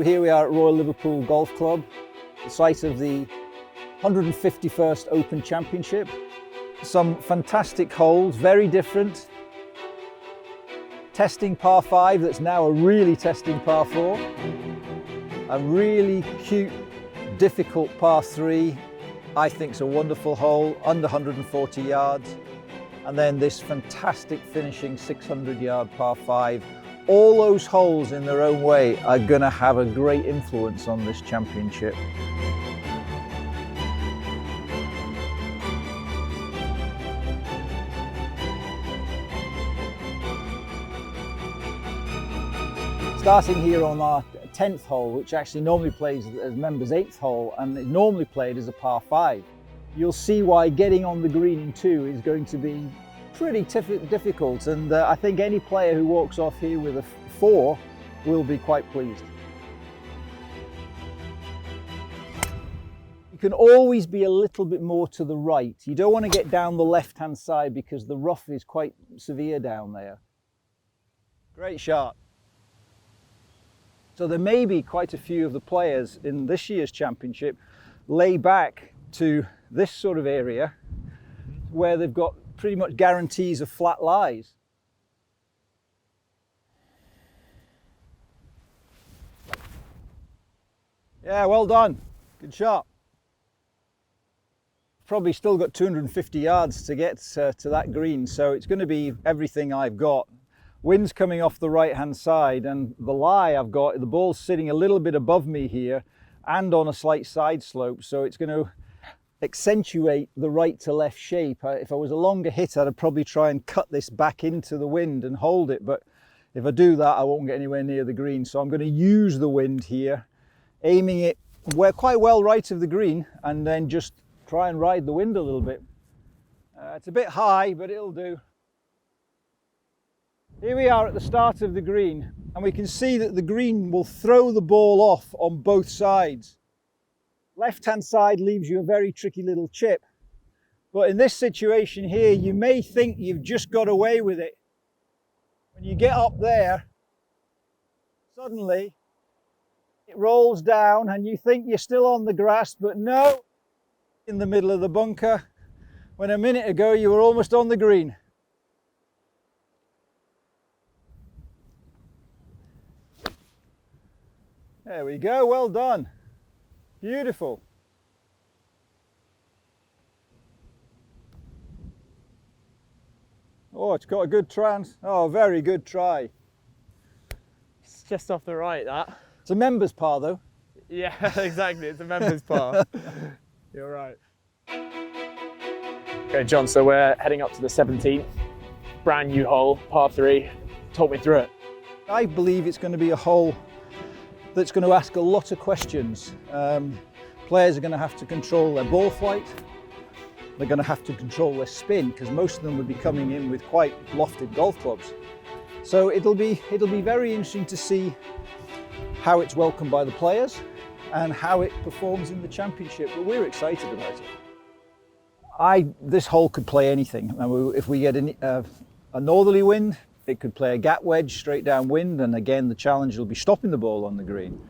Here we are at Royal Liverpool Golf Club, the site of the 151st Open Championship. Some fantastic holes, very different. Testing par 5 that's now a really testing par 4. A really cute, difficult par 3. I think it's a wonderful hole, under 140 yards. And then this fantastic finishing 600-yard par 5. All those holes in their own way are going to have a great influence on this championship. Starting here on our 10th hole, which actually normally plays as members' 8th hole, and is normally played as a par 5. You'll see why getting on the green in 2 is going to be pretty difficult, and I think any player who walks off here with a 4 will be quite pleased. You can always be a little bit more to the right. You don't want to get down the left-hand side because the rough is quite severe down there. Great shot. So there may be quite a few of the players in this year's championship lay back to this sort of area where they've got pretty much guarantees of flat lies. Yeah, well done. Good shot. Probably still got 250 yards to get to that green, so it's going to be everything I've got. Wind's coming off the right-hand side, and the lie I've got, the ball's sitting a little bit above me here and on a slight side slope, so it's going to accentuate the right to left shape. If I was a longer hitter, I'd probably try and cut this back into the wind and hold it, but if I do that, I won't get anywhere near the green. So I'm going to use the wind here, aiming it quite well right of the green, and then just try and ride the wind a little bit. It's a bit high, but it'll do. Here we are at the start of the green, and we can see that the green will throw the ball off on both sides. Left-hand side leaves you a very tricky little chip, but in this situation here, you may think you've just got away with it. When you get up there, suddenly it rolls down and you think you're still on the grass, but no, in the middle of the bunker, when a minute ago you were almost on the green. There we go, well done. Beautiful. Oh, it's got a good trans. Oh, very good try. It's just off the right, that. It's a members par though. Yeah, exactly, it's a members par. You're right. Okay, John, so we're heading up to the 17th. Brand new hole, par 3. Talk me through it. I believe it's going to be a hole that's going to ask a lot of questions. Players are going to have to control their ball flight. They're going to have to control their spin, because most of them will be coming in with quite lofted golf clubs. So it'll be very interesting to see how it's welcomed by the players and how it performs in the championship. But we're excited about it. This hole could play anything. If we get a northerly wind, it could play a gap wedge straight downwind, and again the challenge will be stopping the ball on the green.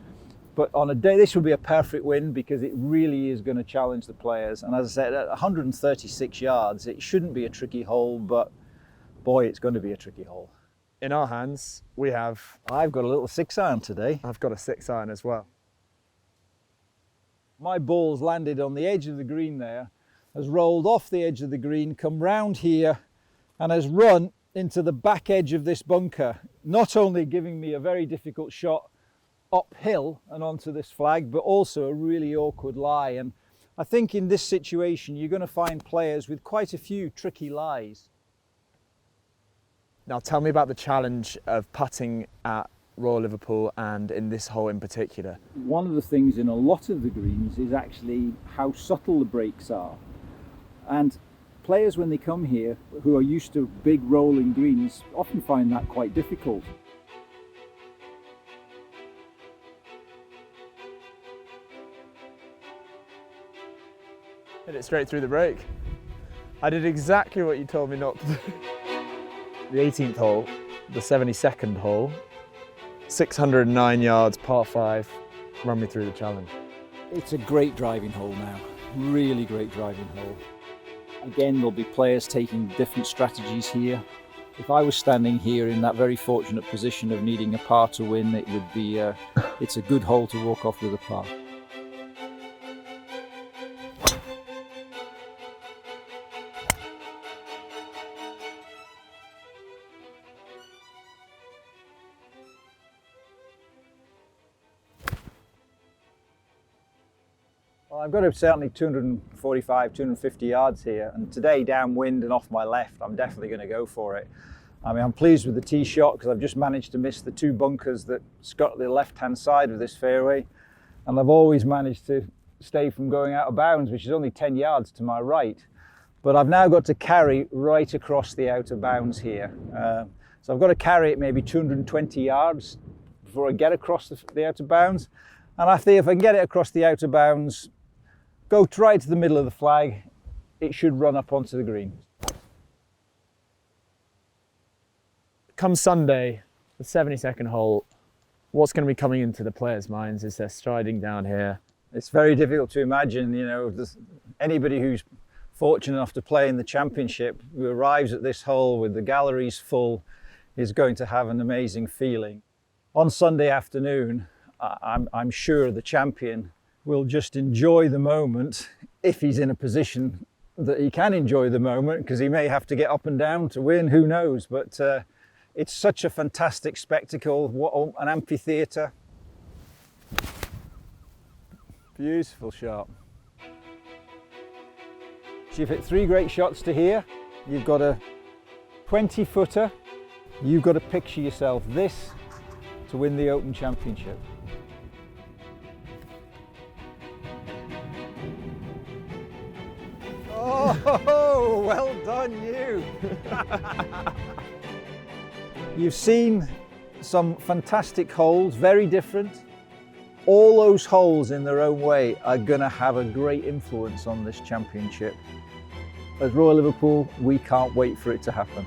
But on a day, this will be a perfect wind because it really is going to challenge the players. And as I said, at 136 yards, it shouldn't be a tricky hole, but boy, it's going to be a tricky hole. In our hands, we have... I've got a little 6-iron today. I've got a 6-iron as well. My ball's landed on the edge of the green there, has rolled off the edge of the green, come round here, and has run into the back edge of this bunker, not only giving me a very difficult shot uphill and onto this flag, but also a really awkward lie. And I think in this situation you're going to find players with quite a few tricky lies. Now tell me about the challenge of putting at Royal Liverpool and in this hole in particular. One of the things in a lot of the greens is actually how subtle the breaks are. And players, when they come here, who are used to big rolling greens, often find that quite difficult. Hit it straight through the break. I did exactly what you told me not to do. The 18th hole, the 72nd hole, 609 yards, par 5. Run me through the challenge. It's a great driving hole now, really great driving hole. Again, there'll be players taking different strategies here. If I was standing here in that very fortunate position of needing a par to win, it would be, it's a good hole to walk off with a par. Well, I've got certainly 245, 250 yards here, and today downwind and off my left, I'm definitely going to go for it. I mean, I'm pleased with the tee shot because I've just managed to miss the 2 bunkers that's got the left-hand side of this fairway, and I've always managed to stay from going out of bounds, which is only 10 yards to my right. But I've now got to carry right across the out of bounds here. So I've got to carry it maybe 220 yards before I get across the out of bounds. And I think if I can get it across the out of bounds, go right to the middle of the flag, it should run up onto the green. Come Sunday, the 72nd hole, what's going to be coming into the players' minds as they're striding down here? It's very difficult to imagine, you know, anybody who's fortunate enough to play in the championship who arrives at this hole with the galleries full is going to have an amazing feeling. On Sunday afternoon, I'm sure the champion will just enjoy the moment if he's in a position that he can enjoy the moment, because he may have to get up and down to win, who knows, but it's such a fantastic spectacle. What an amphitheatre. Beautiful shot. So you've hit 3 great shots to here. You've got a 20-footer. You've got to picture yourself this to win the Open Championship. Oh, well done you! You've seen some fantastic holes, very different. All those holes in their own way are going to have a great influence on this championship. As Royal Liverpool, we can't wait for it to happen.